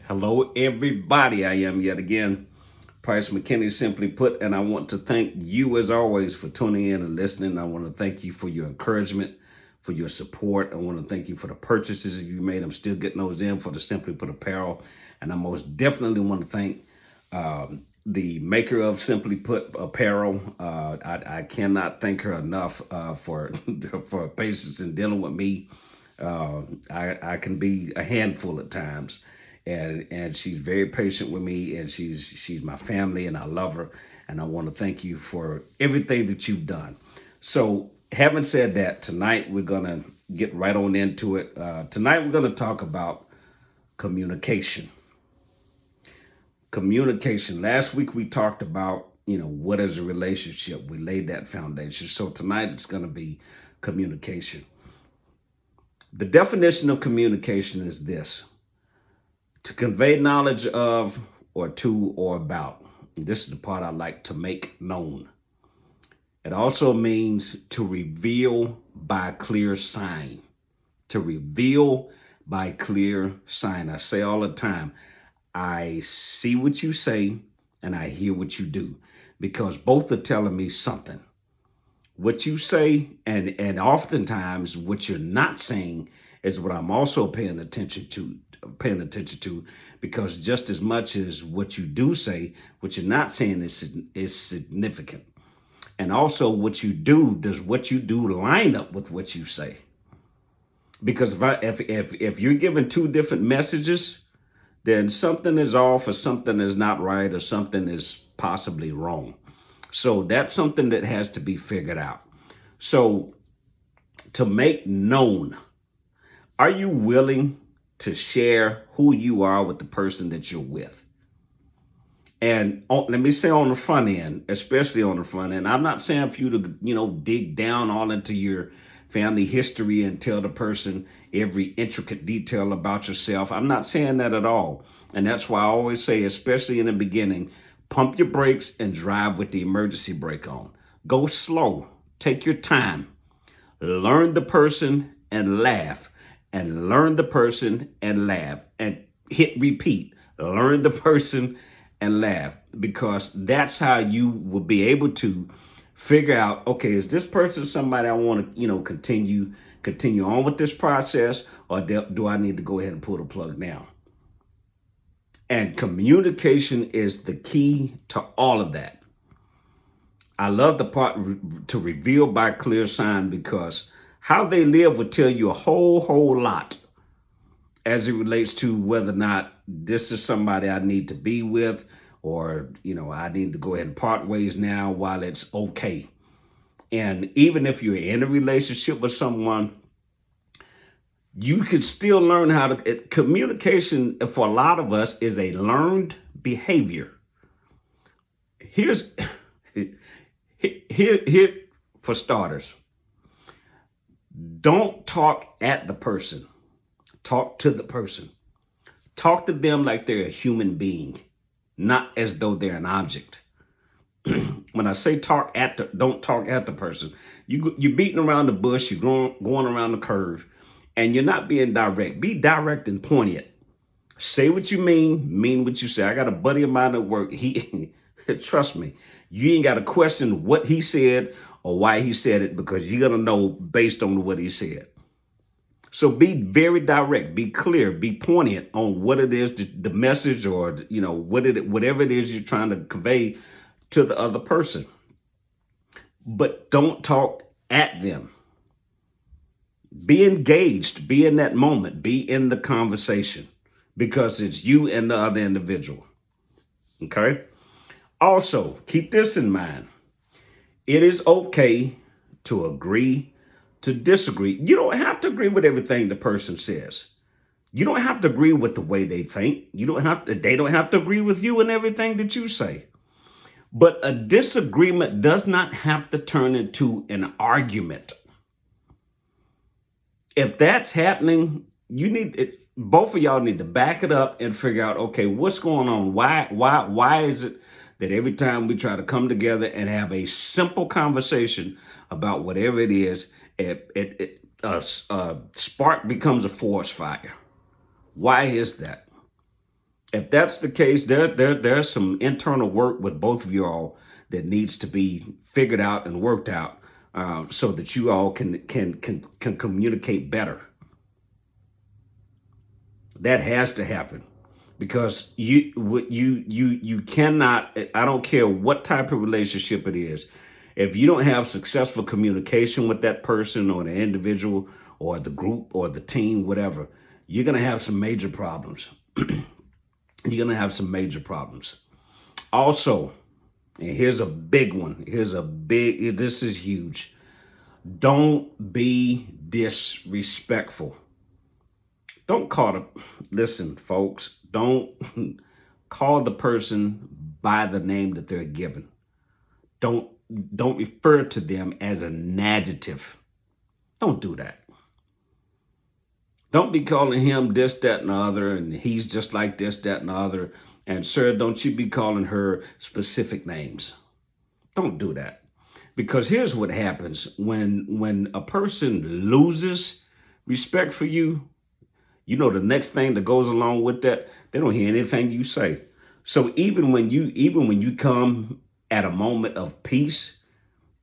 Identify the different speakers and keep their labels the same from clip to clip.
Speaker 1: Hello, everybody. I am yet again Price McKinney, simply put, and I want to thank you as always for tuning in and listening. I want to thank you for your encouragement, for your support. I want to thank you for the purchases you made. I'm still getting those in for the Simply Put apparel, and I most definitely want to thank the maker of Simply Put apparel. I cannot thank her enough for for her patience in dealing with me. I can be a handful at times, and she's very patient with me, and she's my family, and I love her, and I want to thank you for everything that you've done. So, having said that, tonight we're gonna get right on into it. Tonight we're gonna talk about communication. Communication. Last week we talked about what is a relationship. We laid that foundation. So tonight it's gonna be communication. The definition of communication is this: to convey knowledge of, or to, or about. This is the part I like: to make known. It also means to reveal by clear sign. To reveal by clear sign. I say all the time, I see what you say and I hear what you do, because both are telling me something. What you say and oftentimes what you're not saying is what I'm also paying attention to, because just as much as what you do say, what you're not saying is significant. And also what you do, does what you do line up with what you say? Because if you're giving two different messages, then something is off, or something is not right, or something is possibly wrong. So that's something that has to be figured out. So, to make known, are you willing to share who you are with the person that you're with? And let me say, on the front end, especially on the front end, I'm not saying for you to, dig down all into your family history and tell the person every intricate detail about yourself. I'm not saying that at all. And that's why I always say, especially in the beginning, pump your brakes and drive with the emergency brake on. Go slow. Take your time. Learn the person and laugh. And learn the person and laugh. And hit repeat. Learn the person and laugh. Because that's how you will be able to figure out, okay, is this person somebody I want to, continue on with this process, or do I need to go ahead and pull the plug now? And communication is the key to all of that. I love the part to reveal by clear sign, because how they live will tell you a whole lot as it relates to whether or not this is somebody I need to be with, or, I need to go ahead and part ways now while it's okay. And even if you're in a relationship with someone, you could still learn how to communication. For a lot of us, is a learned behavior. Here's here for starters. Don't talk at the person. Talk to the person. Talk to them like they're a human being, not as though they're an object. When I say don't talk at the person. You're beating around the bush. You're going around the curve, and you're not being direct. Be direct and poignant. Say what you mean what you say. I got a buddy of mine at work. He, trust me, you ain't got to question what he said or why he said it, because you're gonna know based on what he said. So be very direct, be clear, be poignant on what it is, the message, or whatever it is you're trying to convey to the other person. But don't talk at them. Be engaged, be in that moment, be in the conversation, because it's you and the other individual. Okay? Also, keep this in mind. It is okay to agree to disagree. You don't have to agree with everything the person says. You don't have to agree with the way they think. They don't have to agree with you and everything that you say. But a disagreement does not have to turn into an argument. If that's happening, both of y'all need to back it up and figure out, okay, what's going on? Why is it that every time we try to come together and have a simple conversation about whatever it is, a spark becomes a forest fire? Why is that? If that's the case, there's some internal work with both of you all that needs to be figured out and worked out, so that you all can communicate better. That has to happen, because you cannot. I don't care what type of relationship it is. If you don't have successful communication with that person or the individual or the group or the team, whatever, you're gonna have some major problems. You're gonna have some major problems. Also, and here's a big one. This is huge. Don't be disrespectful. Don't call the, listen, folks, don't call the person by the name that they're given. Don't don't refer to them as an adjective. Don't do that. Don't be calling him this, that, and the other, and he's just like this, that, and the other. And sir, don't you be calling her specific names. Don't do that. Because here's what happens when a person loses respect for you, the next thing that goes along with that, they don't hear anything you say. So even when you come at a moment of peace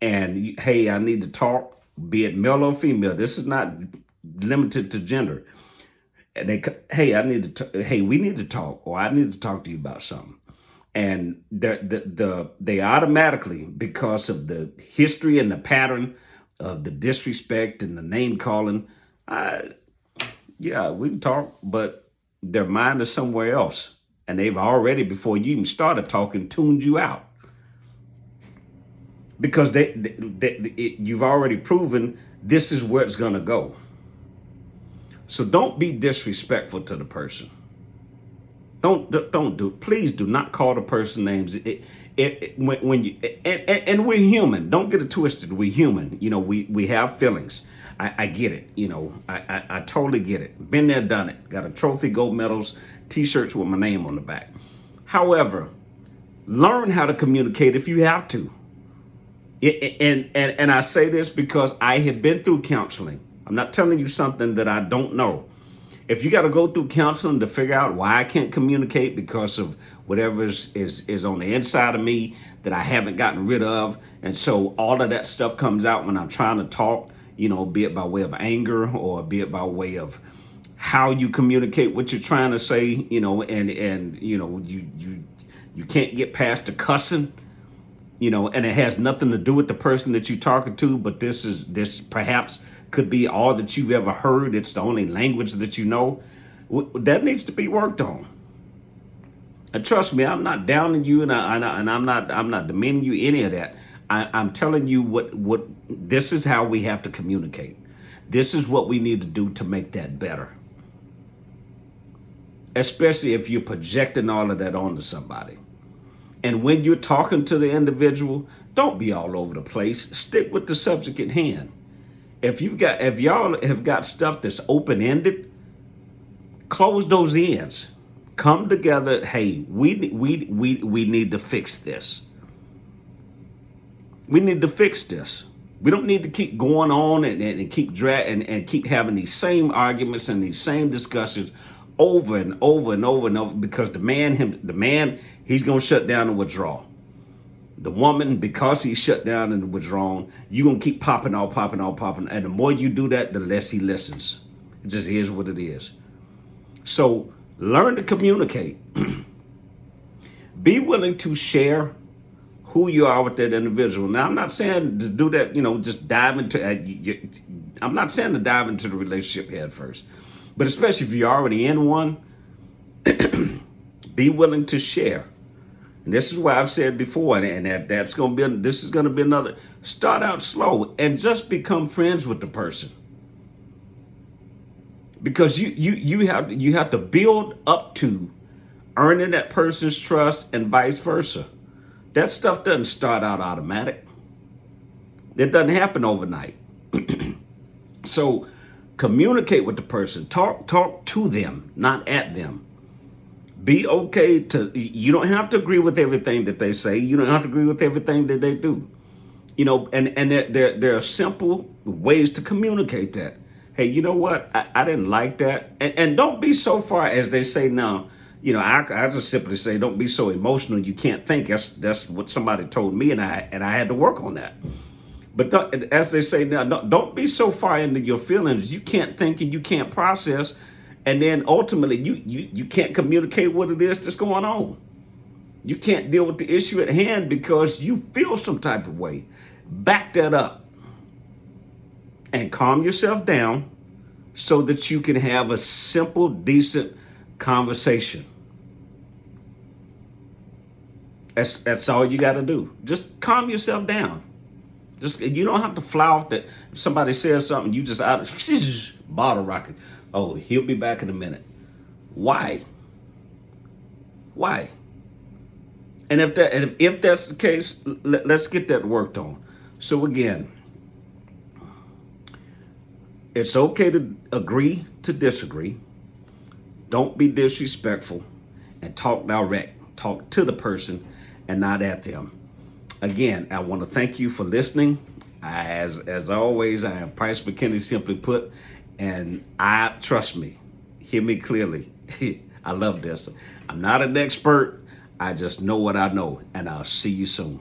Speaker 1: and hey, I need to talk, be it male or female, this is not limited to gender. And hey, hey, we need to talk, or I need to talk to you about something. And they automatically, because of the history and the pattern of the disrespect and the name calling, yeah, we can talk, but their mind is somewhere else. And they've already, before you even started talking, tuned you out. Because you've already proven this is where it's going to go. So don't be disrespectful to the person. Please do not call the person names. When you, and we're human. Don't get it twisted. We're human. We have feelings. I get it. I totally get it. Been there, done it. Got a trophy, gold medals, t-shirts with my name on the back. However, learn how to communicate if you have to. And I say this because I have been through counseling. I'm not telling you something that I don't know. If you got to go through counseling to figure out why I can't communicate because of whatever is on the inside of me that I haven't gotten rid of, and so all of that stuff comes out when I'm trying to talk, be it by way of anger or be it by way of how you communicate what you're trying to say, and you can't get past the cussing, and it has nothing to do with the person that you're talking to, but this perhaps could be all that you've ever heard. It's the only language that you know. That needs to be worked on. And trust me, I'm not downing you, and I'm not demeaning you, any of that. I'm telling you what this is how we have to communicate. This is what we need to do to make that better. Especially if you're projecting all of that onto somebody. And when you're talking to the individual, don't be all over the place. Stick with the subject at hand. If y'all have got stuff that's open-ended, close those ends. Come together. Hey, we need to fix this. We need to fix this. We don't need to keep going on and keep and keep having these same arguments and these same discussions over and over and over and over, because the man, he's gonna shut down and withdraw. The woman, because he's shut down and withdrawn, you're going to keep popping. And the more you do that, the less he listens. It just is what it is. So learn to communicate. Be willing to share who you are with that individual. Now, I'm not saying to do that, just dive into I'm not saying to dive into the relationship head first. But especially if you're already in one, be willing to share. And this is why I've said before, and this is going to be another. Start out slow and just become friends with the person, because you have to build up to earning that person's trust and vice versa. That stuff doesn't start out automatic. It doesn't happen overnight. So communicate with the person. Talk to them, not at them. Be okay you don't have to agree with everything that they say. You don't have to agree with everything that they do. And there are simple ways to communicate that. Hey, you know what? I didn't like that. And don't be so far, as they say now, I just simply say, don't be so emotional you can't think. That's what somebody told me, and I had to work on that. But as they say now, don't be so far into your feelings you can't think and you can't process, and then ultimately you can't communicate what it is that's going on. You can't deal with the issue at hand because you feel some type of way. Back that up and calm yourself down so that you can have a simple, decent conversation. That's all you got to do. Just calm yourself down. You don't have to fly off that. If somebody says something, you just out of bottle rocket. Oh, he'll be back in a minute. Why? Why? And if that's the case, let's get that worked on. So again, it's okay to agree to disagree. Don't be disrespectful, and talk direct. Talk to the person and not at them. Again, I want to thank you for listening. As always, I am Price McKinney, simply put, and trust me, hear me clearly. I love this. I'm not an expert. I just know what I know, and I'll see you soon.